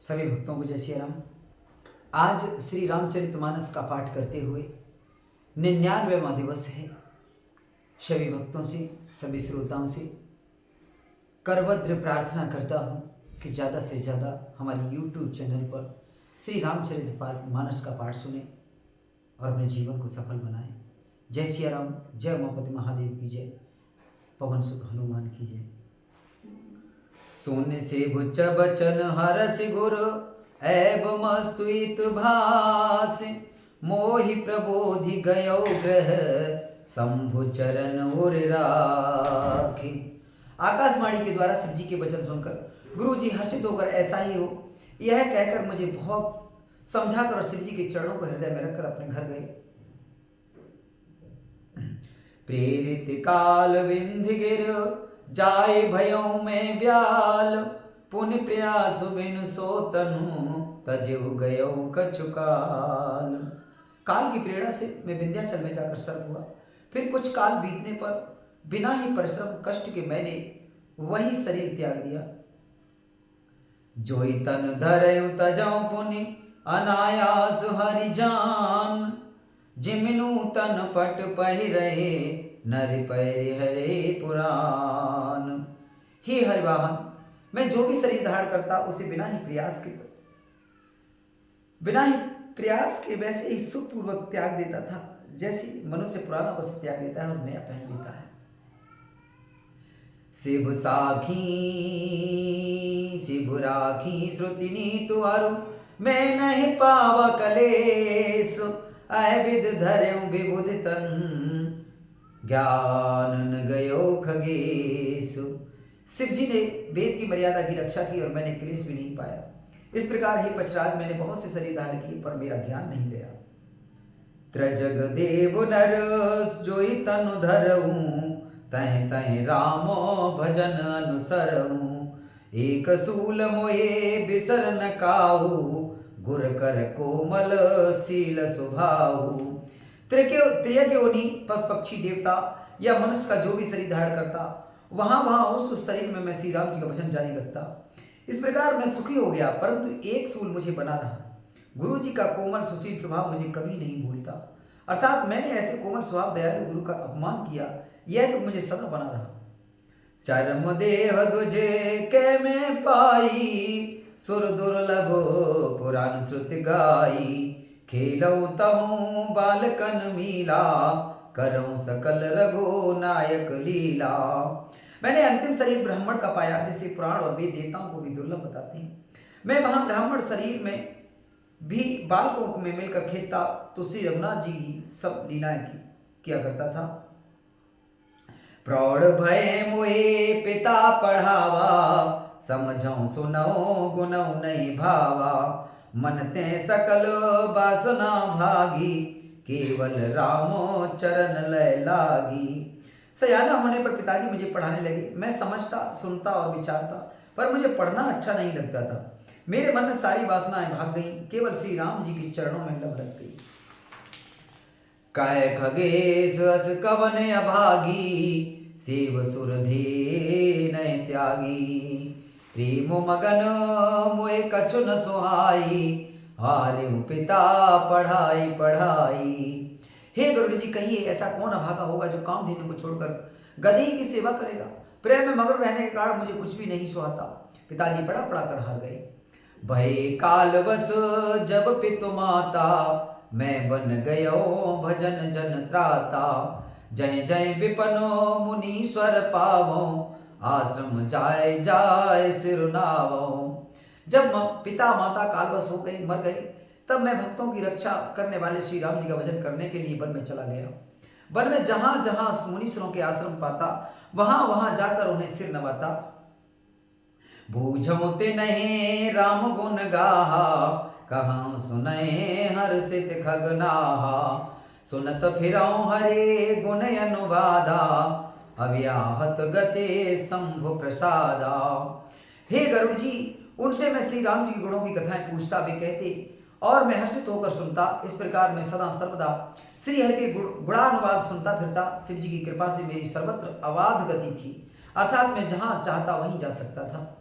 सभी भक्तों को जय श्री राम। आज श्री रामचरितमानस का पाठ करते हुए 99वां दिवस है। सभी भक्तों से, सभी श्रोताओं से करभद्र प्रार्थना करता हूँ कि ज़्यादा से ज़्यादा हमारे YouTube चैनल पर श्री रामचरितमानस का पाठ सुने और अपने जीवन को सफल बनाएं। जय श्री राम। जय उमापति महादेव की जय। पवन सुत हनुमान की जय। सुन से बुच बचन हरस गुरु ऐब मस्तुत भास, मोहि प्रबोधि गयो ग्रह शंभु चरण उर राखी। आकाशवाणी के द्वारा शिव जी के वचन सुनकर गुरु जी हर्षित होकर ऐसा ही हो यह कहकर मुझे बहुत समझाकर और शिव जी के चरणों को हृदय में रखकर अपने घर गए। प्रेरित काल विंध्य गिर जाय भयों में ब्याल, पुन प्रयास बिन सो तनु तजेउ गयो कछुकाल। काल की प्रेरणा से मैं विंध्याचल में जाकर सर्प हुआ। फिर कुछ काल बीतने पर बिना ही परिश्रम कष्ट के मैंने वही शरीर त्याग दिया। जोई तन धरयु तजौ पुनि अनायास हरि जान, जिमिनु तन पट पहिरहे नर पैर हरे पुराण। हे हरिवाहन, मैं जो भी शरीर धारण करता उसे बिना ही प्रयास के वैसे ही सुखपूर्वक त्याग देता था, जैसे मनुष्य पुराना वस्त्र त्याग देता है और नया पहन लेता है। शिव साखी शिव राखी श्रुति नीतु अरु, मैं नहीं पावा कलेस, अविद धर्यु विबुध तन ज्ञान न गयो खगेशु। शिव जी ने वेद की मर्यादा की रक्षा की और मैंने क्लेश भी नहीं पाया। इस प्रकार हे पचराज, मैंने बहुत से शरीर धारण किए पर मेरा ज्ञान नहीं गया। त्रजग देव नर जोई तनु धरऊं, तह तह रामो भजन अनुसरऊं। एक सूल मोहे बिसर न काऊ, गुर कर कोमल सील सुभाऊ। त्रियज्ञोनि पशु पक्षी देवता या मनुष्य का जो भी शरीर धारण करता, वहां उस शरीर में मैं श्री राम जी का भजन जारी रखता। इस प्रकार मैं सुखी हो गया, परंतु एक सूल मुझे बना रहा। गुरु जी का कोमल सुशील स्वभाव मुझे कभी नहीं भूलता। अर्थात मैंने ऐसे कोमल स्वभाव दयालु गुरु का अपमान किया, यह तो मुझे सदा बना रहा। चरम देह दुजे के में पाई, सुर दुर्लभ पुराण श्रुति गाई। खेलऊं तहूं बालकन मीला, करऊं सकल रघु नायक लीला। मैंने अंतिम शरीर ब्राह्मण का पाया, जिसे पुराण और वेद देवताओं को भी दुर्लभ बताते हैं। मैं वहां ब्राह्मण शरीर में भी बालकों में मिलकर खेलता तो श्री रघुनाथ जी ही सब लीलाएं किया करता था। प्रौढ़ भय मोहे पिता पढ़ावा, समझऊं सुनऊं गुनऊं नहीं भावा। मन ते सकल वासना भागी, केवल रामो चरण लय लागी। सयाना होने पर पिताजी मुझे पढ़ाने लगे। मैं समझता, सुनता और विचारता, पर मुझे पढ़ना अच्छा नहीं लगता था। मेरे मन में सारी वासनाएं भाग गईं, केवल श्री राम जी के चरणों में लब लग गई। काय खगेश अस कवन अभागी, सेव सुर धे नय त्यागी। प्रेम मगन मोए कछु न सुहाई, हार्यु पिता पढ़ाई पढ़ाई। हे गरुड़ जी, कहिए ऐसा कौन अभागा होगा जो कामधेनु को छोड़कर गधी की सेवा करेगा। प्रेम में मगन रहने के कारण मुझे कुछ भी नहीं सुहाता। पिताजी पढ़ा पढ़ा कर हार गए। भय काल बस जब पितु माता, मैं बन गयो भजन जन त्राता। जय जय विपनो मुनीश्वर पावो, आश्रम जाय जाय सिरुनावो। जब पिता माता कालवश हो गए, मर गए, तब मैं भक्तों की रक्षा करने वाले श्री राम जी का भजन करने के लिए वन में चला गया। वन में जहां जहां मुनीश्वरों के आश्रम पाता, वहां वहां जाकर उन्हें सिर नवाता। बूझो ते नहीं राम गुण गाहा, कहाँ सुनए हर्षित खगनाहा। सुनत फिरऊं हरे गुण अनुवादा, अव्याहत गते शंभु प्रसादा। हे गरुड़ जी, उनसे मैं श्री राम जी के गुणों की कथाएं पूछता, वे कहते और मैं हर्षित होकर सुनता। इस प्रकार मैं सदा सर्वदा श्री हरि के गुणानुवाद सुनता फिरता। शिव जी की कृपा से मेरी सर्वत्र अबाध गति थी, अर्थात मैं जहां चाहता वहीं जा सकता था।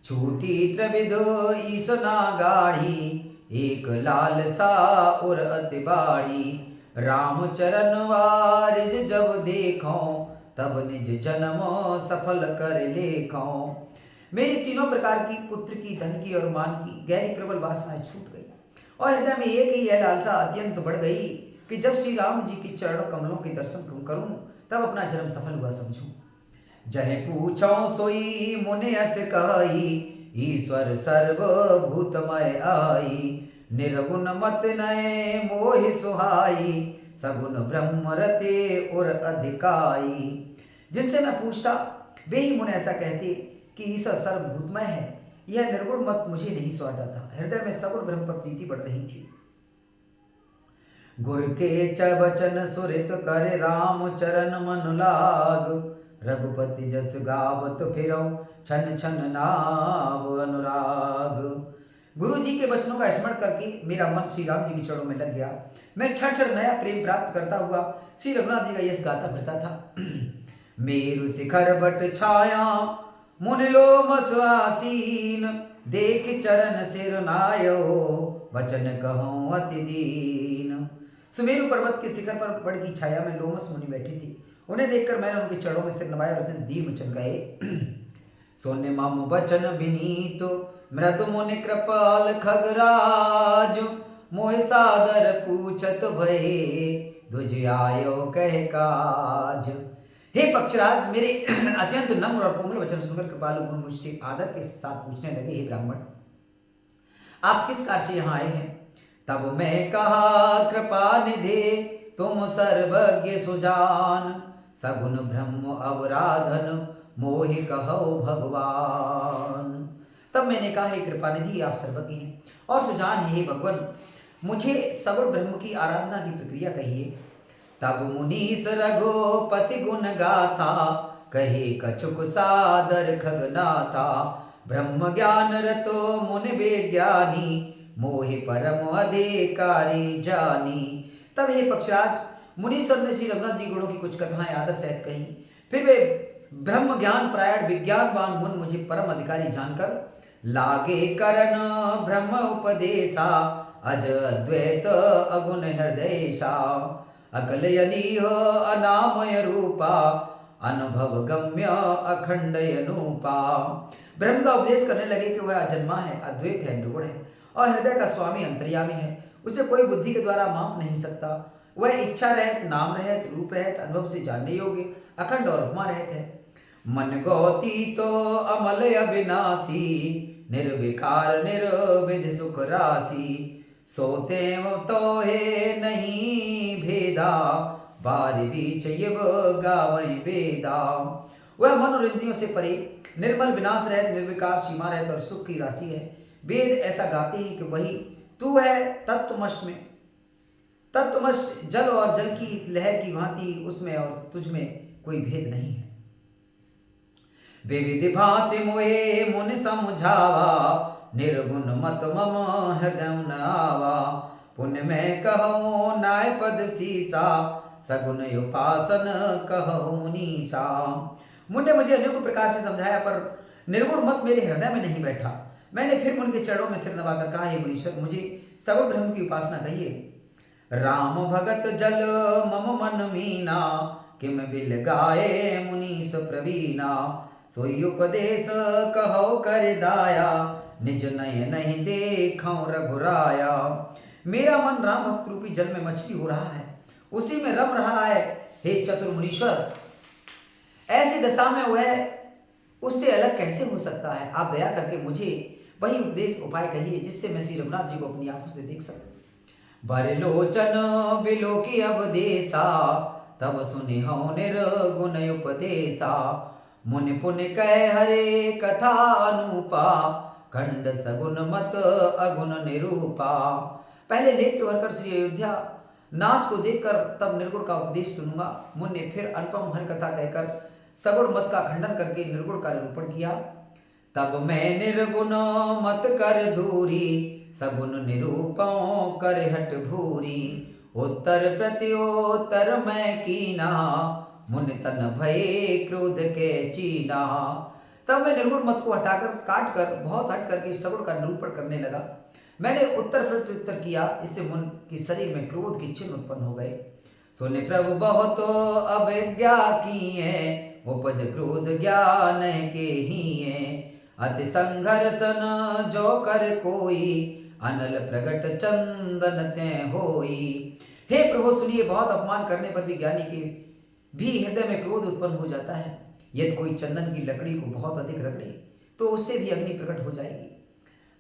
छूटी त्रिविध ईसना गाढ़ी, एक लाल सा और अति बाढ़ी। राम चरण वारिज जब देखो, तब निज जन्म सफल कर लेखो। मेरी तीनों प्रकार की, पुत्र की, धन की और मान की गहरी प्रबल वासनाएं छूट गई और हृदय में एक ही यह लालसा अत्यंत बढ़ गई कि जब श्री राम जी की चरणों कमलों के दर्शन करूं तब अपना जन्म सफल हुआ समझूं। जहे पूछो सोई मुने अस कही, ईश्वर सर्वभूतमय आई। निर्गुण मत नये मोहि सुहाई, सगुण ब्रह्म रते और अधिकाई। जिनसे मैं पूछता वे ही मुने ऐसा कहते कि ईश्वर सर्वभूतमय है। यह निर्गुण मत मुझे नहीं सुहाता था। हृदय में सगुण ब्रह्म पर प्रीति बढ़ रही थी। गुर के वचन सुरित कर, राम चरण मन लाग। रघुपति जस गावत फिरौ, छन छन नाव अनुराग। गुरु जी के वचनों का स्मरण करके मेरा मन श्री राम जी के चरणों में लग गया। मैं क्षण क्षण नया प्रेम प्राप्त करता हुआ श्री रघुनाथ जी का यश गाता फिरता था। मेरु शिखर बट छाया, मुन लोमस आसीन। देख चरण सिर नायो, वचन कहूँ अति दीन। सुमेरु पर्वत के शिखर पर बड़ की छाया में लोमस मुनि बैठे थे। उन्हें देखकर मैंने उनके चरणों में सिर नवाया और अत्यंत दीन वचन कहे। सोने मम वचन विनीत, मृदु मुनि कृपाल खगराज। मोहि सादर पूछत भये, ध्वज आयो कह काज। हे पक्षराज, मेरे अत्यंत नम्र और कोमल वचन सुनकर कृपालु मुनि मुझसे आदर के साथ पूछने लगे, हे ब्राह्मण, आप किस कार्य से यहाँ आए हैं? तब मैं कहा, कृपा निधे तुम सर्वज्ञ सुजान। सगुन ब्रह्म अवराधन, मोहि कहो भगवान। तब मैंने कहा, हे कृपानिधि, आप सर्वज्ञ हैं और सुजान है। हे भगवान, मुझे सगुण ब्रह्म की आराधना की प्रक्रिया कहिए। तब मुनीस रघुपति गुण गाथा, कहे कछुक सादर खगनाथा। ब्रह्म ज्ञान रतो मुनि विज्ञानी, मोहि परम अधिकारी जानी। तब हे पक्षराज, मुनीश्वर ने श्री रघुनाथ जी गुणों की कुछ कथाएं आदर सहित कही। फिर वे ब्रह्म ज्ञान परायण विज्ञानवान मुन मुझे परम अधिकारी जानकर लागे करन ब्रह्म उपदेशा। अज अद्वैत अगुण हृदयसा, अकलयनीय अनामय रूपा। अनुभव गम्य अखंड अनूपा। ब्रह्म का उपदेश करने लगे कि वह अजन्मा है, अद्वैत है, निर्गुण है और हृदय का स्वामी अंतर्यामी है। उसे कोई बुद्धि के द्वारा माप नहीं सकता। वह इच्छा रहित, नाम रहित, रूप रहित, अनुभव से जानने योग्य, अखंड और उपमा रहित है। मन गौती तो अमल अविनाशी, निर्विकार निर्विध सुख राशि। सोते तो हे नहीं भेदा, बारि बीच यब गावै वेदा। वह मन और इंद्रियों से परे, निर्मल, विनाश रहित, निर्विकार, सीमा रहित और सुख की राशि है। वेद ऐसा गाते हैं कि वही तू है तत्वमश में, तत्वमश जल और जल की लहर की भांति उसमें और तुझ में कोई भेद नहीं है। विविध भांति मोहे मुन समझावा, निर्गुण मत मम हृदय न आवा। पुण्य में कहो नाय पद सीसा, सगुण उपासन कहो मुनीसा। मुन ने मुझे अनेकों प्रकार से समझाया पर निर्गुण मत मेरे हृदय में नहीं बैठा। मैंने फिर उनके चरणों में सिर नवाकर कहा, हे मुनीश्वर, मुझे सगुण ब्रह्म की उपासना कहिए। राम भगत जल मम मन मीना, किम बिल गाये मुनीस प्रवीणा। सोई उपदेश कहो कर दाया, निज नय नहीं देखो रघुराया। मेरा मन राम भक्त रूपी जल में मछली हो रहा है, उसी में रम रहा है। हे चतुर मुनीश्वर, ऐसी दशा में वह उससे अलग कैसे हो सकता है? आप दया करके मुझे वही उपदेश उपाय कहिए जिससे मैं श्री रघुनाथ जी को अपनी आंखों से देख सकूं। बरलोचन बिलोकी अवदेशा, तब सुनि हूँ निर्गुण उपदेशा। मुनि पुनि कह हरे कथा अनुपा, खंड सगुन मत अगुण निरूपा। पहले नेत्र भरकर श्री अयोध्या नाथ को देखकर तब निर्गुण का उपदेश सुनूंगा। मुनि ने फिर अनुपम हरि कथा कहकर सगुण मत का खंडन करके निर्गुण का निरूपण किया। तब मैं निर्गुण मत कर दूरी, सगुण निरूपो कर हट भूरी। उत्तर प्रत्युत्तर मैं कीना, मुनि तन भये क्रोध के चीना। तब मैं निर्गुण मत को हटाकर काट कर बहुत हट करके सगुण का निरूपण करने लगा। मैंने उत्तर प्रत्युत्तर किया, इससे मन के शरीर में क्रोध के चिन्ह उत्पन्न हो गए। सुने प्रभु बहुत अवज्ञा की है, उपज क्रोध ज्ञान के ही है। अति संघर्षन जो कर कोई, अनल प्रगट चंदन ते होई। हे प्रभु सुनिए, बहुत अपमान करने पर भी ज्ञानी के भी हृदय में क्रोध उत्पन्न हो जाता है। यदि कोई चंदन की लकड़ी को बहुत अधिक रगड़े तो उससे भी अग्नि प्रकट हो जाएगी।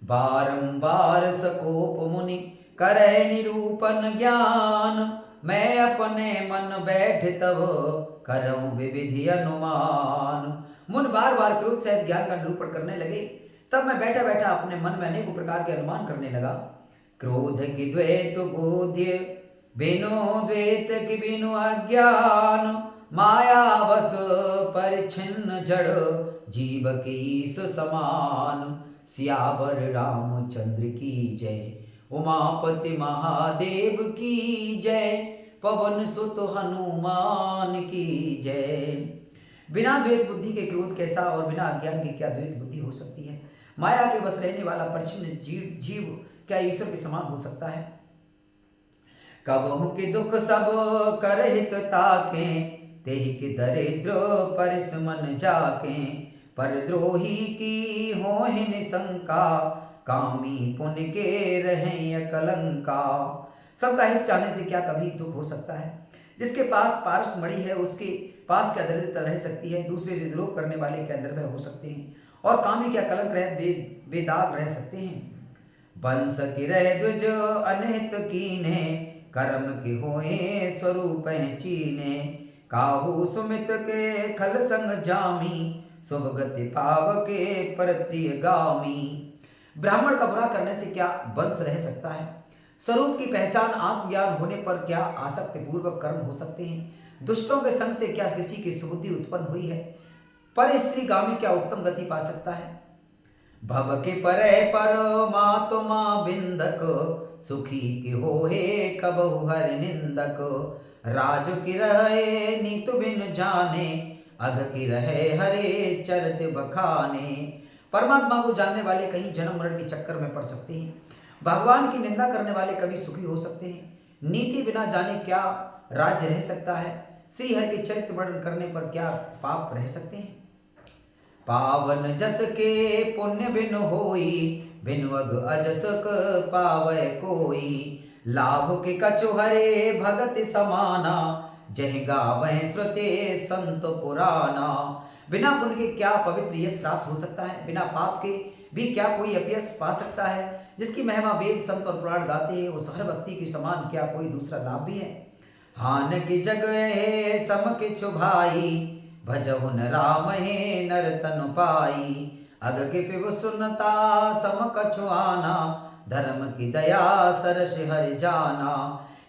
बारंबार सकोप मुनि करे निरूपण ज्ञान, मैं अपने मन बैठ तब करऊं विविधि अनुमान। मुन बार बार क्रोध सहित ज्ञान का निरूपण करने लगे, तब मैं बैठा बैठा अपने मन में अनेक प्रकार के अनुमान करने लगा। क्रोध की द्वैत बोध्य बिनु द्वैत की बिनु अज्ञान, माया बस परिच्छिन्न जड़ जीव की ईस समान। सियावर रामचंद्र की जय, उमापति महादेव की जय, पवन सुत हनुमान की जय। बिना द्वैत बुद्धि के क्रोध कैसा और बिना अज्ञान के क्या द्वैत बुद्धि हो सकती है। माया के बस रहने वाला परिच्छिन्न जीव क्या ईश्वर के समान हो सकता है। कबहु के दुख सब करहित ताके, तेहि के दरिद्र परिसमन जाके। पर द्रोही की होहि निशंका, कामी पुण्य के रहे कलंका। सबका हित चाहने से क्या कभी दुख हो सकता है। जिसके पास पारस मणि है उसके पास क्या दरिद्रता रह सकती है। दूसरे से द्रोह करने वाले क्या निर्भय हो सकते हैं, और कामी क्या कलंक रह बेदाग रह सकते हैं। वंश की रह द्विज अनहित कीने, कर्म की होए स्वरूप चीने। काहू सुमित के खल संग जामी, शुभ गति पाव के परत्रिय गामी। ब्राह्मण का बुरा करने से क्या वंश रह सकता है। स्वरूप की पहचान आत्मज्ञान होने पर क्या आसक्ति पूर्वक कर्म हो सकते हैं। दुष्टों के संग से क्या किसी की सुबुद्धि उत्पन्न हुई है। पर स्त्री गामी क्या उत्तम गति पा सकता है। भव के परे परमात्मा बिंदक, सुखी की होए कबहु हर निंदक। राज की रहे नीतु बिन जाने, अघ की रहे हरे चरत बखाने। परमात्मा को जानने वाले कहीं जन्म मरण के चक्कर में पड़ सकते हैं। भगवान की निंदा करने वाले कभी सुखी हो सकते हैं। नीति बिना जाने क्या राज्य रह सकता है। श्री हरि के चरित्र वर्णन करने पर क्या पाप रह सकते हैं। पावन जस के पुण्य बिन होई, बिन वग अजसक पावै कोई। लाभ के कछु हरे भगत समाना, जह गावै श्रुते संत पुराना। बिना पुण्य के क्या पवित्र यश प्राप्त हो सकता है। बिना पाप के भी क्या कोई अपयश पा सकता है। जिसकी महिमा वेद संत और पुराण गाते हैं, उस हर व्यक्ति के समान क्या कोई दूसरा लाभ भी है। हान की जग है सम के छुभाई, भजहु न राम है नर तनु पाई। अग के पिब सुनता सम कछु आना, धर्म की दया सरस हरि जाना।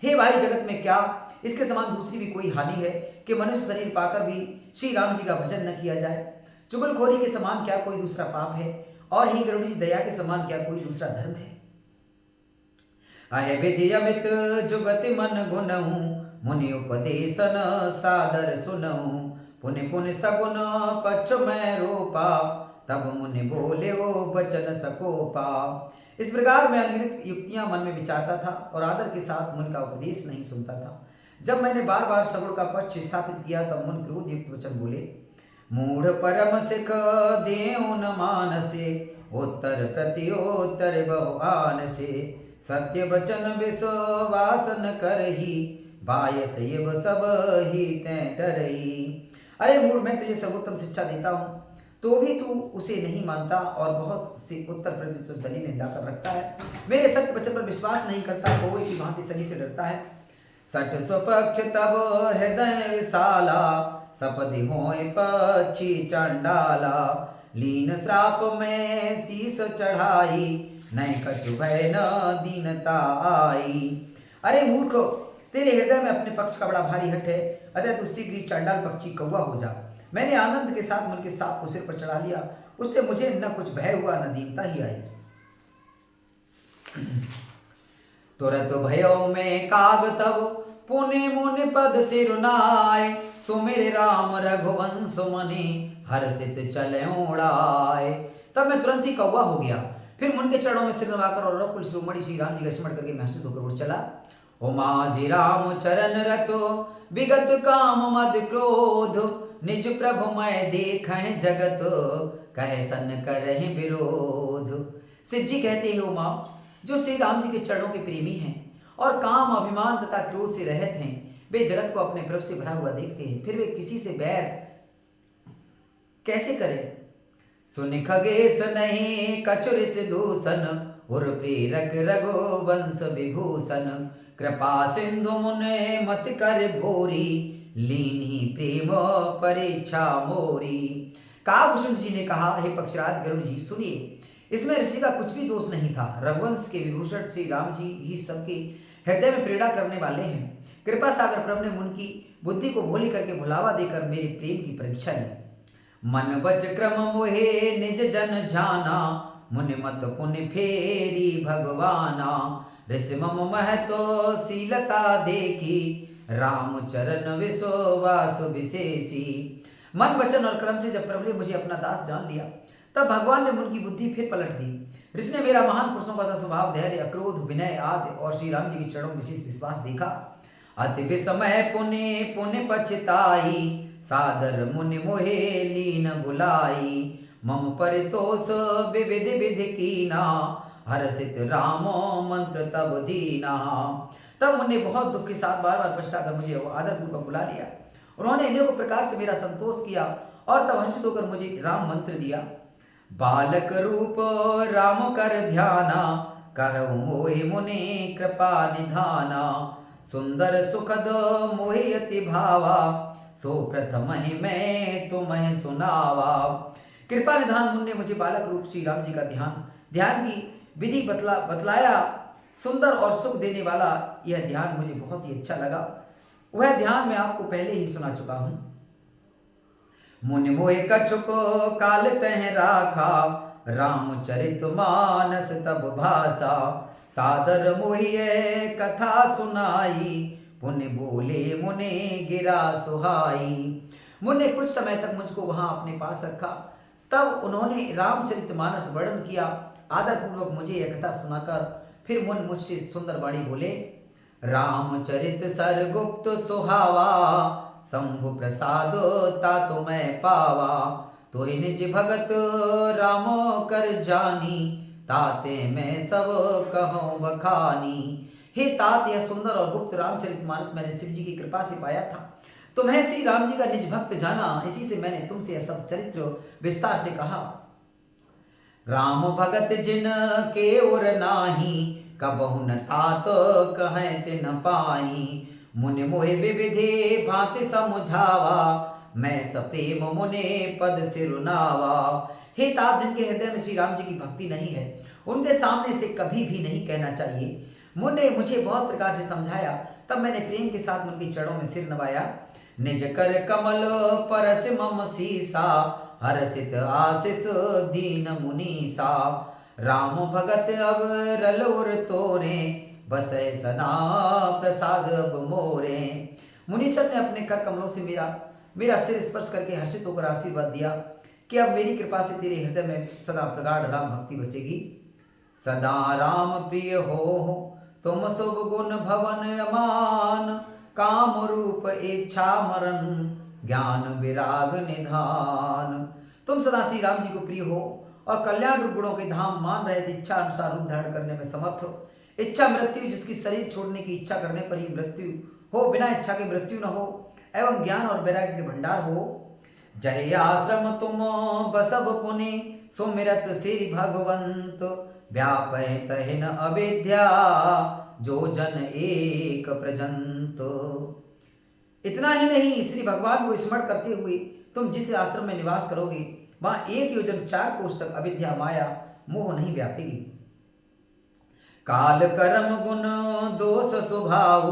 हे भाई, जगत में क्या इसके समान दूसरी भी कोई हानि है कि मनुष्य शरीर पाकर भी श्री राम जी का भजन न किया जाए। चुगलखोरी के समान क्या कोई दूसरा पाप है, और ही गरुड़ जी दया के समान क्या कोई दूसरा धर्म है। अहे विधि अमित जुगति मन गुनहु, मुनि उपदेशन सादर सुनहु। पुनि पुनि सगुन पक्ष में रोपा, तब मुनि बोले ओ बचन सकोपा। इस प्रकार मैं अनगिनत युक्तियां मन में विचारता था और आदर के साथ मुनि का उपदेश नहीं सुनता था। जब मैंने बार बार सगुण का पक्ष स्थापित किया तब मुनि क्रोध युक्त वचन बोले। मूढ़ परम सिख देउ न मानसे, उत्तर प्रत्योत्तर बहु आनसे। सत्य वचन विश्वास न करही, बायस एव सब ही तैं डरही। अरे मूढ़, मैं तुझे सर्वोत्तम शिक्षा देता हूँ तो भी तू उसे नहीं मानता और बहुत सी उत्तर प्रत्युत्तर दलीलें लाकर रखता है। मेरे सत्य वचन पर विश्वास नहीं करता, कौवे की भांति सभी से डरता है। सठ स्वपक्ष तब हृदय विशाला, सपदि होय पक्षी चंडाला। लीन श्राप में शीस चढ़ाई, नहीं कछु भय न दीनता आई। अरे मूर्ख, तेरे हृदय में अपने पक्ष का बड़ा भारी हट है, अतः तू शीघ्र ही चंडाल पक्षी कौवा हो जा। मैंने आनंद के साथ मन के सांप को सिर पर चढ़ा लिया, उससे मुझे न कुछ भय हुआ न दीनता ही आई। तुरत भयो में काग तब, पुनि मुनि पद सिरुनाय। सुमिर राम रघुवंश मनि, हर्षित चले उड़ाए। तब मैं तुरंत ही कौवा हो गया, फिर मुन के चरणों में सिर नवाकर और रकुल शिरोमणि श्री राम जी का स्मरण करके महसूस होकर उड़ चला। ओ माझी राम चरण रतो विगत काम मद क्रोध, निज प्रभु मैं देख जगत कह सन करहि विरोध। शिव जी कहते हैं, उमा जो श्री राम जी के चरणों के प्रेमी हैं और काम अभिमान तथा क्रोध से रहित हैं, वे जगत को अपने प्रभु से भरा हुआ देखते हैं, फिर वे किसी से बैर कैसे करें। सुन खगेश नहीं कचुर से दूषण, उर प्रेरक रघुवंश विभूषण, कृपा सिंधु मुने मत कर भोरी, लीनी प्रेम परीक्षा मोरी। काकभूषण जी ने कहा, हे पक्षराज गरुड़ जी सुनिए, इसमें ऋषि का कुछ भी दोष नहीं था। रघुवंश के विभूषण श्री राम जी ही सबके हृदय में प्रेरणा करने वाले हैं। कृपा सागर प्रभु ने मुन की बुद्धि को भोली करके भुलावा देकर मेरे प्रेम की परीक्षा ली। मन बच क्रम मोहे निज जन जाना, मुनि मत पुनि फेरी भगवाना, ऋषि मम महतो शीलता देखी, राम चरण विश्वास विशेषी। मन वचन और क्रम से जब प्रभु ने मुझे अपना दास जान लिया, तब भगवान ने उनकी बुद्धि फिर पलट दी। ऋषि ने मेरा महान पुरुषों का स्वभाव, धैर्य, अक्रोध, विनय आदि और श्री राम जी के चरणों में विशेष विश्वास देखा। अति विस्मय पुण्य पुण्य पछताई, सादर मुनि मोहे लीन बुलाई, मम परितोष विविध विधि कीना, हर्षित रामो मंत्र तब दीना। तब मुनि बहुत दुख के साथ बार बार पछता कर मुझे आदरपूर्वक बुला लिया। उन्होंने अनेकों प्रकार से मेरा संतोष किया और तब हर्षित होकर मुझे राम मंत्र दिया। बालक रूप राम कर ध्याना, कहु मोहि मुनि कृपा निधाना, सुंदर सुखद मोहि अति भावा, सो प्रथम ही मैं तुम्हें सुनावा। कृपा निधान मुनि ने मुझे बालक रूप श्री राम जी का ध्यान की विधि बतलाया। सुंदर और सुख देने वाला यह ध्यान मुझे बहुत ही अच्छा लगा। वह ध्यान मैं आपको पहले ही सुना चुका हूं। मुनि मोहि कछुक काल तह राखा, रामचरित मानस तब भाषा, सादर मोहिए कथा सुनाई, पुण्य बोले मुने गिरा सुहाई। मुनि ने कुछ समय तक मुझको वहां अपने पास रखा। तब उन्होंने रामचरित मानस वर्णन किया। आदरपूर्वक मुझे यह कथा सुनाकर फिर मुन मुझसे सुंदर वाणी बोले। रामचरित सरगुप्त सुहावा, शंभु प्रसाद तातु मैं पावा, तोहि निज भगत राम कर जानी, ताते मैं सब कहूँ बखानी। हे तात, यह सुंदर और गुप्त रामचरित मानस मैंने शिव जी की कृपा से पाया था। तुम्हें श्री राम जी का निज भक्त जाना, इसी से मैंने तुमसे यह सब चरित्र विस्तार से कहा। राम भगत जिन के उर नाही, कबहु न तात कहें तिन पाई, मुनि मोहि विविधि भांति समझावा, मैं सप्रेम मुने पद सिरुनावा। हे तात, जिनके हृदय में श्री राम जी की भक्ति नहीं है, उनके सामने से कभी भी नहीं कहना चाहिए। मुनि ने मुझे बहुत प्रकार से समझाया। तब मैंने प्रेम के साथ उनके चरणों में सिर नवाया। निज कर कमल परस मम सीसा, हर्षित आशीष दीन मुनीसा, राम भगत अब रलोर तोरे, बसै सदा प्रसाद अब मोरे। मुनीसर ने अपने कर कमलों से मेरा सिर स्पर्श करके हर्षित होकर आशीर्वाद दिया कि अब मेरी कृपा से तेरे हृदय में सदा प्रगाढ़ राम भक्ति बसेगी। सदा राम प्रिय हो तुम शुभ गुण भवन अमान, काम रूप इच्छा मरण, ज्ञान विराग निधान। तुम सदा श्री राम जी को प्रिय हो और कल्याण रूप गुणों के धाम मान रहे थे, इच्छा अनुसार रूप धारण करने में समर्थ हो। इच्छा मृत्यु, जिसकी शरीर छोड़ने की इच्छा करने पर ही मृत्यु हो, बिना इच्छा के मृत्यु न हो, एवं ज्ञान और वैराग्य के भंडार हो। जय आश्रम तुम बसब पुनि, सुमिरत श्री भगवंत, व्यापै तहिन अविद्या, जो जन एक प्रजंत। इतना ही नहीं, श्री भगवान को स्मरण करते हुए तुम जिस आश्रम में निवास करोगे, वहां 1 योजन 4 कोष तक अविद्या माया मोह नहीं व्यापेगी। काल कर्म गुण दोष स्वभाव,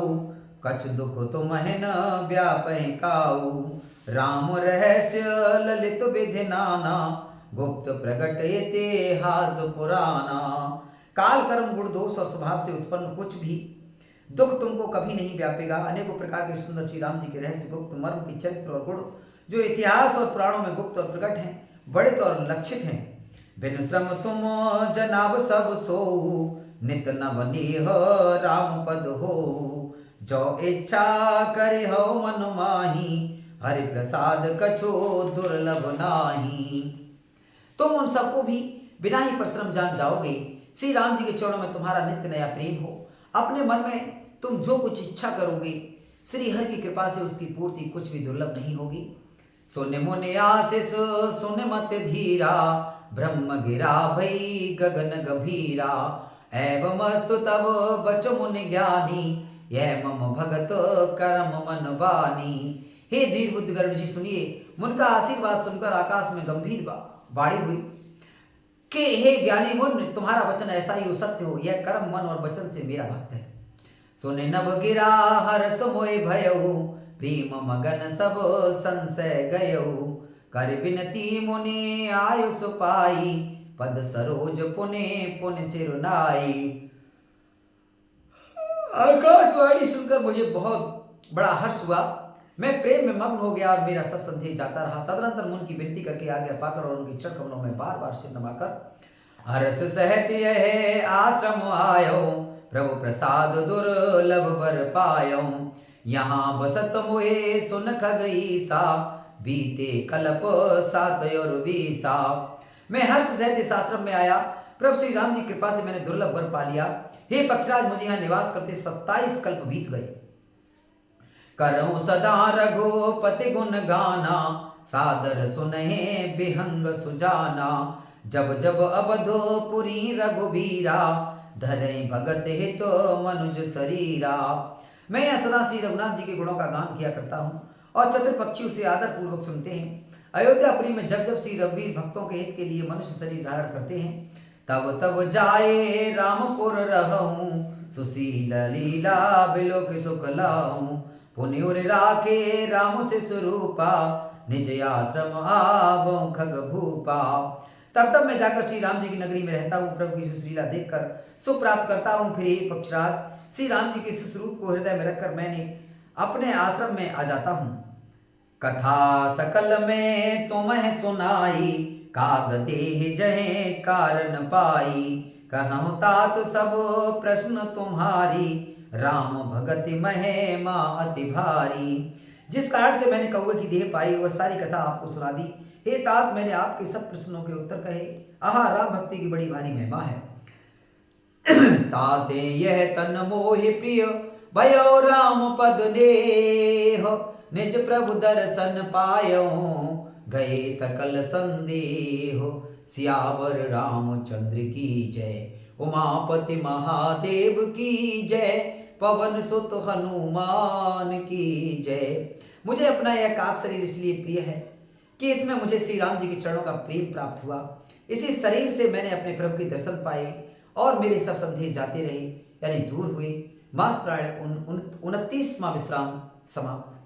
कछु दुख तुम्हें न व्यापै काऊ, राम रहस्य ललित विधि नाना, गुप्त प्रगट इतिहास पुराना। काल कर्म गुण दोष और स्वभाव से उत्पन्न कुछ भी दुख तुमको कभी नहीं व्यापेगा। अनेकों प्रकार के सुंदर श्री राम जी के रहस्य, गुप्त मर्म के चरित्र और गुण जो इतिहास और पुराणों में गुप्त और प्रकट हैं, बड़े तो और लक्षित हैं। बिन श्रम तुम जनाब सब सो, नित नवनीह राम पद हो। जो इच्छा करे हो मन माही, हरि प्रसाद कछो दुर्लभ नाही। तुम उन सबको भी बिना ही परिश्रम जान जाओगे। श्री राम जी के चरणों में तुम्हारा नित्य नया प्रेम हो। अपने मन में तुम जो कुछ इच्छा करोगे, श्री हरि की कृपा से उसकी पूर्ति कुछ भी दुर्लभ नहीं होगी। सुन मुनि आशीष सुन मत धीरा, ब्रह्म गिरा भई गगन गंभीरा। एवं अस्तु तब बच मुनि ज्ञानी, यह मम भगत करम मन बानी। हे धीर बुद्ध गरुड़ जी सुनिए, मुन का आशीर्वाद सुनकर आकाश में गंभीर बाड़ी हुई कि हे ज्ञानी मुन, तुम्हारा वचन ऐसा ही हो सत्य हो। यह कर्म मन और वचन से मेरा भक्त है। सुने नभ गिरा हर्ष मोय भयउ, प्रेम मगन सब संशय गयउ। कर बिनती मुनि आयुष पाई, पद सरोज पुने पुन सिरुनाई। आकाशवाणी सुनकर मुझे बहुत बड़ा हर्ष हुआ। मैं प्रेम में मग्न हो गया और मेरा सब संदेह जाता रहा। तदनंतर मुनि की विनती करके आज्ञा पाकर और उनके चरण कमलों में बार बार सिर नवाकर हर्ष सहित यह आश्रम आयो, प्रभु प्रसाद दुर्लभ बर पायो। यहाँ बसत मोहे सुन खगईसा, बीते कल्प सात और बीसा। मैं हर्ष सहित इस आश्रम में आया। प्रभु श्री राम जी की कृपा से मैंने दुर्लभ वर पा लिया। हे पक्षराज, मुझे यहाँ निवास करते 27 कल्प बीत गए। करऊं सदा रघुपति गुण गाना, सादर सुनहे बिहंग सुजाना। जब जब अवधपुरी रघुबीरा, धरे भगत हित मनुज शरीरा। मैं यह सदा श्री रघुनाथ जी के गुणों का गान किया करता हूँ और चतुर पक्षी उसे आदर पूर्वक सुनते हैं। अयोध्यापुरी में जब जब श्री रघुवीर भक्तों के हित के लिए मनुष्य शरीर धारण करते हैं, तब तब जाए रामपुर रहूं, सुशील लीला बिलोक सुख लाऊं। पुण्युर राखे राम से स्वरूपा, निज आश्रम आवो खग भूपा। तब तब मैं जाकर श्री राम जी की नगरी में रहता हूँ, प्रभु की सुशीला देखकर सुख प्राप्त करता हूँ। फिर हे पक्षराज, श्री राम जी के स्वरूप को हृदय में रखकर मैंने अपने आश्रम में आ जाता हूँ। कथा सकल में तुम्हें सुनाई, काग देह जहे कारण पाई। कहूँ तात सब प्रश्न तुम्हारी, राम भगति महिमा अति भारी। जिस कारण से मैंने कौवे की देह पाई वह सारी कथा आपको सुना दी। हे तात, मैंने आपके सब प्रश्नों के उत्तर कहे। आहा, राम भक्ति की बड़ी भारी महिमा है। ताते यह तन मोहि प्रिय, भयो राम पद नेह। निज प्रभु दर्शन पायो, गए सकल संदेह। सियावर रामचंद्र की जय, उमापति महादेव की जय। पवन सुत हनुमान की जय। मुझे अपना यह काक शरीर इसलिए प्रिय है कि इसमें मुझे श्री राम जी के चरणों का प्रेम प्राप्त हुआ। इसी शरीर से मैंने अपने प्रभु के दर्शन पाए और मेरे सब संदेह जाते रहे, यानी दूर हुए। मास प्राण 29वां विश्राम समाप्त।